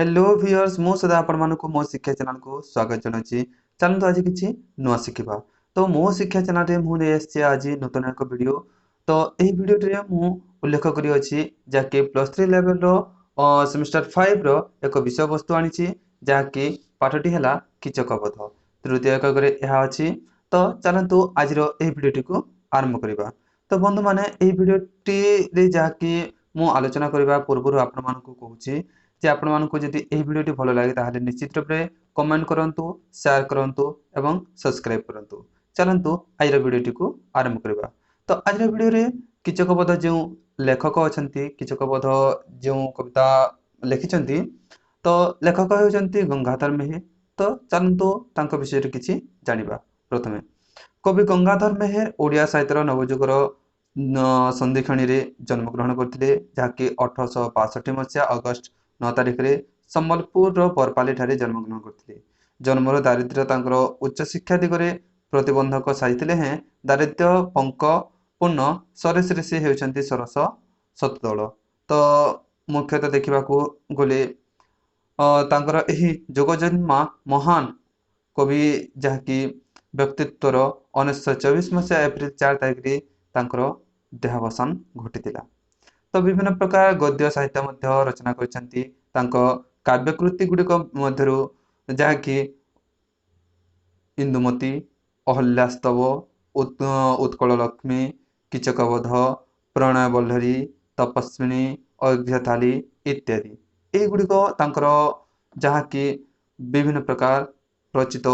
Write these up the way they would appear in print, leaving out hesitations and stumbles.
Hello viewers मु सदा आपण मानकु मो शिक्षा चैनल को स्वागत जनाची। चलନ୍ତୁ आज किछि नुआ शिखिबा। तो मो शिक्षा चैनल रे मु नै आछि आज नूतन एक वीडियो। तो एही वीडियो रे मु उल्लेख करी अछि जाके +3 लेवल रो सेमेस्टर 5 रो एक विषय वस्तु आनिछि जाके पाठटी हला कीचकवध। तृतीय एक करे एहा अछि। तो चलନ୍ତୁ आज रो एही वीडियो को आरंभ करिबा। तो बंधु माने एही वीडियो टी रे जाके मु आलोचना करिबा पूर्व आपण मानकु कहूछि जे आपण मानकु जदि एही वीडियो टी भलो लागे ताहाले निश्चित रूप रे कमेंट करंतु, शेयर करंतु एवं सब्सक्राइब करंतु। चलंतु आइर वीडियो टी को आरंभ करबा। तो आइर वीडियो रे कीचकवध जो लेखक अछंती कीचकवध जो कविता लिखिछंती तो लेखक हेउछंती गंगाधर मेहे। तो चलंतु तांको विषय रे किछि जानिबा। प्रथमे कवि गंगाधर मेहेर ओडिया साहित्यर नवजुगर संधिखणी रे जन्म ग्रहण करथिले जाके 1862 मसिया अगस्त 9 तारिख रे सम्बलपुर रो बरपाली ठारे जन्म ग्रहण करथिले। जन्मर दारिद्र्य तांकर उच्च शिक्षा दिगरे प्रतिबंधक साजिथिले हैं दारिद्र्य पंक पूर्ण सरेस रे से हेउछंती सरस सतदल। तो मुख्यतः देखिबाकू गले तांकर एही जोगजन्मा महान कवि जहाँकि व्यक्तित्वर 1924 मसीहा एप्रिल 4 तारिख रे तांकर देहावसान घटिथिला। तो विभिन्न प्रकार गद्य साहित्य मध्य रचना करछंती। तांको काव्यकृति गुडिक मध्यरु जहाँकि इंदुमती, अहल्यास्तव, उत्कल लक्ष्मी, कीचकवध, प्रणय बल्लरी, तपस्विनी, अघ्यथाली इत्यादि एही गुडिक तांकर जहाँकि विभिन्न प्रकार रचित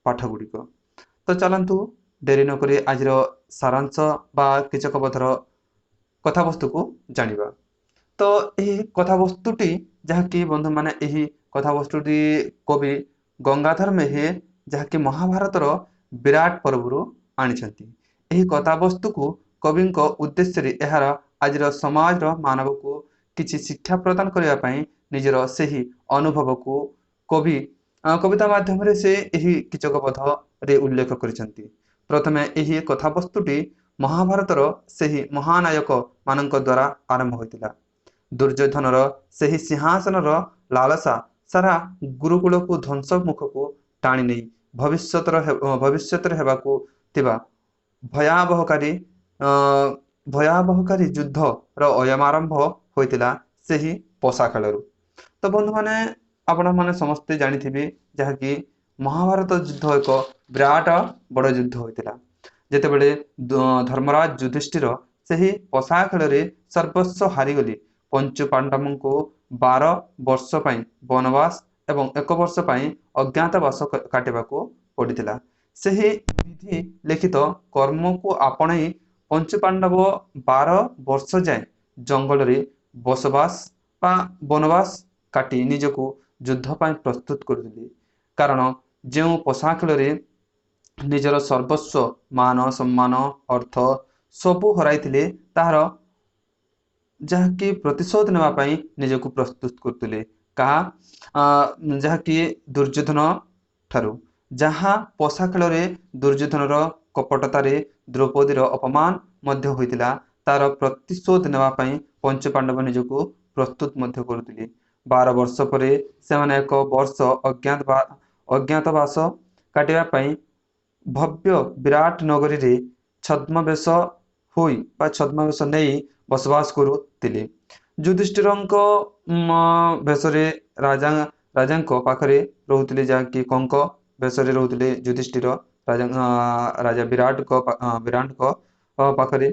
पाठ गुडिक। तो चलंतु डेरी नकरी आजिर सारांश बा कीचकवधर कथावस्तु को जानिबा। तो यही कथावस्तुटी जहाँकि बंधु माने यही कथावस्तुटी कवि गंगाधर मेहे जहाँकि महाभारतर विराट पर्वरु आनिछंती। यही कथावस्तु को कवि उद्देश्य रे एहार आजिर समाज रो मानव को किछि शिक्षा प्रदान करिया पई निजर सेही अनुभव को कवि कविता माध्यम रे से यही कीचकवध रे उल्लेख करिसंती। प्रथमे यही कथावस्तुटी महाभारतर सेही महानायक मानक द्वारा आरंभ होइतिला। दुर्योधनर सेही सिंहासनर लालसा सारा गुरुकुल को ध्वंस मुख को टाणी नहीं भविष्यतर हेबाकू थिबा भयावहकारी युद्ध रो अयमारंभ होइतिला सेही पोसा खेलरू। तो बंधु माने आपण माने समस्ते जानिथिबे जहाँकि महाभारत युद्ध एक विराट बड़ युद्ध होइतिला। जेतेबेले धर्मराज युधिष्ठिर सेही पोसा खेल रे सर्वस्व हारिगली पंचु पांडवों को 12 वर्ष पई वनवास एवं 1 वर्ष पई अज्ञातवास काटिबाको पड़ितिला। सेही विधि लिखित कर्म को आपणई पंचु पांडव 12 वर्ष जाए जंगल रे बसवास बा वनवास काटी निजको युद्ध पई प्रस्तुत करथिले। कारण जो पोसा खेल रे निजर सर्वस्व मान सम्मान अर्थ सबु हराइथिले तार जहाँकि प्रतिशोध नेवा पई निजको प्रस्तुत करथिले। कहा जहाँकि दुर्योधन ठारू जहाँ पोसा खेल रे दुर्योधनर कपटतारे द्रौपदीर अपमान मध्य होइतिला तार प्रतिशोध नेवा पई पंच पांडव निजको प्रस्तुत मध्य करथिले। 12 वर्ष परे सेमाने 1 वर्ष अज्ञातवास काटिया पई भव्य विराट नगरी रे छद्मवेश होई बा छद्मवेश नहीं बसवास करुतिले। युधिष्ठिरंक वेशरे राजांको पाखरे रहुतिले जाकी कंक वेशरे रहुतिले युधिष्ठिर राजा विराट को पाखरे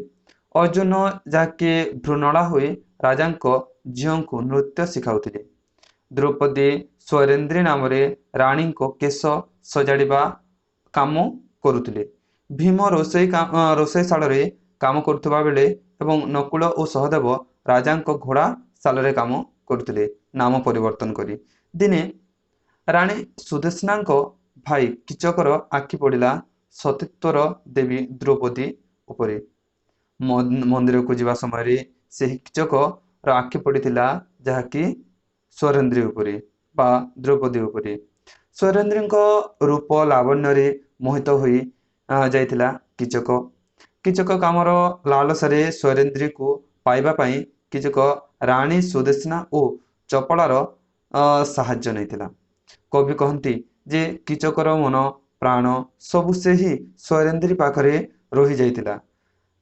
अर्जुन जाके भ्रूणला होई राजांको झियोंको नृत्य सिखाउतिले। द्रौपदी स्वरेंद्री नाम रे रानी को केश सजाड़िबा काम करुतिले। भीम रोषेई रे काम करुवा बेले एवं नकुल और सहदेव राजांको घोड़ा सालरे काम करुतिले नाम परिवर्तन करी। दिने रानी सुदेशनांको भाई कीचकर आखि पड़िला सतीत्वर देवी द्रौपदी उपरे। मंदिर को जीवा समय से कीचक आखि पड़िथिला जहाँकि स्वरेंद्री उपरे बा द्रौपदी उपरे। स्वरेंद्री रूप लावण्य रे मोहित होई जाइथिला कीचक। कीचक कामर लालसारे स्वरेंद्री को पाइबा पई कीचक रानी सुदेशना और चपलार ସାହାଯ୍ୟ ନେଇଥିଲା। କବି କହନ୍ତି ଯେ କୀଚକର ମନ ପ୍ରାଣ ସବୁ ସେହି ସ୍ୱରେନ୍ଦ୍ରୀ ପାଖରେ ରହିଯାଇଥିଲା।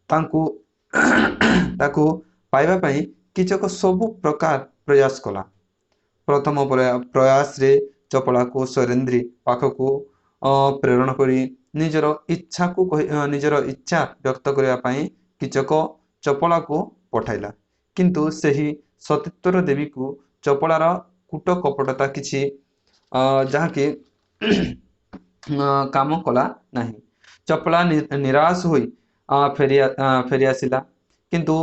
ତାଙ୍କୁ ତାକୁ ପାଇବା ପାଇଁ କୀଚକ ସବୁ ପ୍ରକାର ପ୍ରୟାସ କଲା। ପ୍ରଥମ ପ୍ରୟାସରେ ଚପଳାକୁ ସ୍ୱରେନ୍ଦ୍ରୀ ପାଖକୁ ପ୍ରେରଣ କରି ନିଜର ଇଚ୍ଛା ବ୍ୟକ୍ତ କରିବା ପାଇଁ କୀଚକ ଚପଳାକୁ ପଠାଇଲା। କିନ୍ତୁ ସେହି ସତୀତ୍ୱର ଦେବୀକୁ ଚପଳାର କୂଟ କପଟତା କିଛି ଯାହାକି କାମ କଲା ନାହିଁ। ଚପଳା ନିରାଶ ହୋଇ ଫେରିଆସିଲା। କିନ୍ତୁ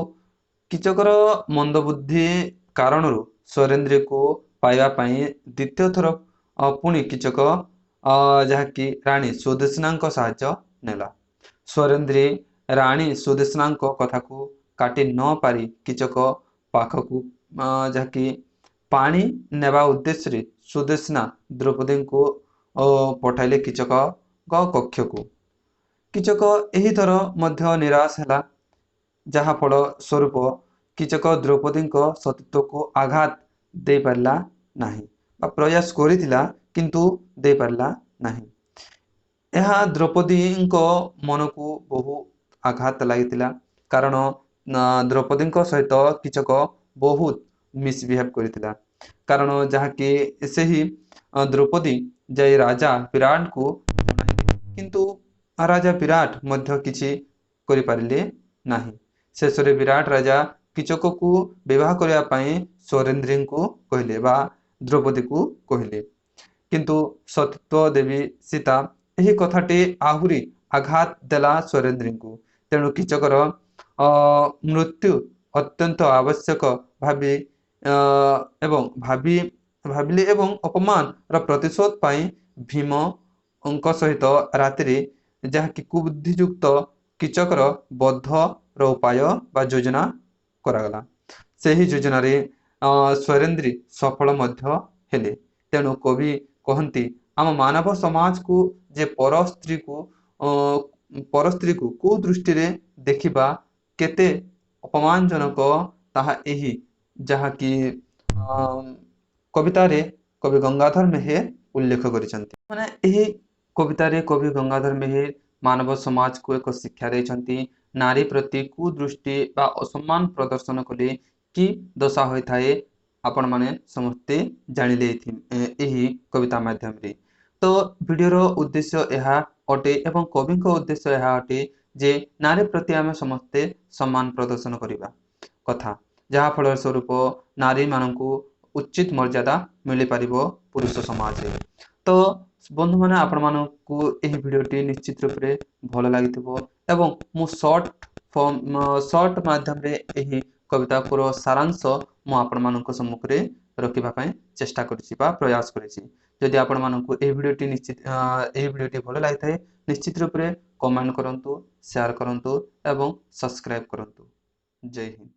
କୀଚକର ମନ୍ଦବୁଦ୍ଧି କାରଣରୁ ସ୍ୱରେନ୍ଦ୍ରୀକୁ ପାଇବା ପାଇଁ ଦ୍ୱିତୀୟ ଥର ପୁଣି କୀଚକ ଯାହାକି ରାଣୀ ସୁଦେଶ୍ନାଙ୍କ ସାହାଯ୍ୟ ନେଲା। ସ୍ୱରେନ୍ଦ୍ରୀ ରାଣୀ ସୁଦେଶ୍ନାଙ୍କ କଥାକୁ କାଟି ନ ପାରି କୀଚକ ପାଖକୁ ଯାହାକି ପାଣି ନେବା ଉଦ୍ଦେଶ୍ୟରେ ସୁଦେଶ୍ନା ଦ୍ରୌପଦୀଙ୍କୁ ପଠାଇଲେ କୀଚକଙ୍କ କକ୍ଷକୁ। କୀଚକ ଏହିଥର ମଧ୍ୟ ନିରାଶ ହେଲା, ଯାହା ଫଳ ସ୍ୱରୂପ କୀଚକ ଦ୍ରୌପଦୀଙ୍କ ସତୀତ୍ୱକୁ ଆଘାତ ଦେଇପାରିଲା ନାହିଁ ବା ପ୍ରୟାସ କରିଥିଲା କିନ୍ତୁ ଦେଇପାରିଲା ନାହିଁ। ଏହା ଦ୍ରୌପଦୀଙ୍କ ମନକୁ ବହୁ ଆଘାତ ଲାଗିଥିଲା, କାରଣ ଦ୍ରୌପଦୀଙ୍କ ସହିତ କୀଚକ ବହୁତ ମିସବିହେଭ୍ କରିଥିଲା। କାରଣ ଯାହାକି ସେହି ଦ୍ରୌପଦୀ ଯାଇ ରାଜା ବିରାଟଙ୍କୁ ଜଣାଇଲେ, କିନ୍ତୁ ରାଜା ବିରାଟ ମଧ୍ୟ କିଛି କରିପାରିଲେ ନାହିଁ। ଶେଷରେ ବିରାଟ ରାଜା କୀଚକକୁ ବିବାହ କରିବା ପାଇଁ ସ୍ୱରେନ୍ଦ୍ରୀଙ୍କୁ କହିଲେ ବା ଦ୍ରୌପଦୀକୁ କହିଲେ। କିନ୍ତୁ ସତୀତ୍ୱ ଦେବୀ ସୀତା ଏହି କଥାଟି ଆହୁରି ଆଘାତ ଦେଲା ସ୍ୱରେନ୍ଦ୍ରୀଙ୍କୁ। ତେଣୁ କୀଚକର ମୃତ୍ୟୁ ଅତ୍ୟନ୍ତ ଆବଶ୍ୟକ ଭାବିଲେ ଏବଂ ଅପମାନର ପ୍ରତିଶୋଧ ପାଇଁ ଭୀମଙ୍କ ସହିତ ରାତିରେ ଯାହାକି କୁବୁଦ୍ଧିଯୁକ୍ତ କୀଚକର ବଧର ଉପାୟ ବା ଯୋଜନା କରାଗଲା। ସେହି ଯୋଜନାରେ ସ୍ୱରେନ୍ଦ୍ରୀ ସଫଳ ମଧ୍ୟ ହେଲେ। ତେଣୁ କବି କହନ୍ତି ଆମ ମାନବ ସମାଜକୁ ଯେ ପର ସ୍ତ୍ରୀକୁ କୁଦୃଷ୍ଟିରେ ଦେଖିବା କେତେ ଅପମାନଜନକ, ତାହା ଏହି ଯାହାକି କବିତାରେ କବି ଗଙ୍ଗାଧର ମେହେର ଉଲ୍ଲେଖ କରିଛନ୍ତି। ମାନେ ଏହି କବିତାରେ କବି ଗଙ୍ଗାଧର ମେହେର ମାନବ ସମାଜକୁ ଏକ ଶିକ୍ଷା ଦେଇଛନ୍ତି। ନାରୀ ପ୍ରତି କୁଦୃଷ୍ଟି ବା ଅସମ୍ମାନ ପ୍ରଦର୍ଶନ କଲେ କି ଦଶା ହୋଇଥାଏ ଆପଣମାନେ ସମସ୍ତେ ଜାଣିଲେ ଏହି କବିତା ମାଧ୍ୟମରେ। ତ ଭିଡ଼ିଓର ଉଦ୍ଦେଶ୍ୟ ଏହା ଅଟେ ଏବଂ କବିଙ୍କ ଉଦ୍ଦେଶ୍ୟ ଏହା ଅଟେ ଯେ ନାରୀ ପ୍ରତି ଆମେ ସମସ୍ତେ ସମ୍ମାନ ପ୍ରଦର୍ଶନ କରିବା କଥା, ଯାହାଫଳ ସ୍ୱରୂପ ନାରୀମାନଙ୍କୁ ଉଚିତ ମର୍ଯ୍ୟାଦା ମିଳିପାରିବ ପୁରୁଷ ସମାଜରେ। ତ ବନ୍ଧୁମାନେ, ଆପଣମାନଙ୍କୁ ଏହି ଭିଡ଼ିଓଟି ନିଶ୍ଚିତ ରୂପରେ ଭଲ ଲାଗିଥିବ ଏବଂ ମୁଁ ସର୍ଟ ମାଧ୍ୟମରେ ଏହି କବିତାର ସାରାଂଶ ମୁଁ ଆପଣମାନଙ୍କ ସମ୍ମୁଖରେ ରଖିବା ପାଇଁ ଚେଷ୍ଟା କରିଛି ବା ପ୍ରୟାସ କରିଛି। ଯଦି ଆପଣମାନଙ୍କୁ ଏହି ଭିଡ଼ିଓଟି ଭଲ ଲାଗିଥାଏ ନିଶ୍ଚିତ ରୂପରେ କମେଣ୍ଟ କରନ୍ତୁ, ସେୟାର କରନ୍ତୁ ଏବଂ ସବସ୍କ୍ରାଇବ କରନ୍ତୁ। ଜୟ ହିନ୍ଦ।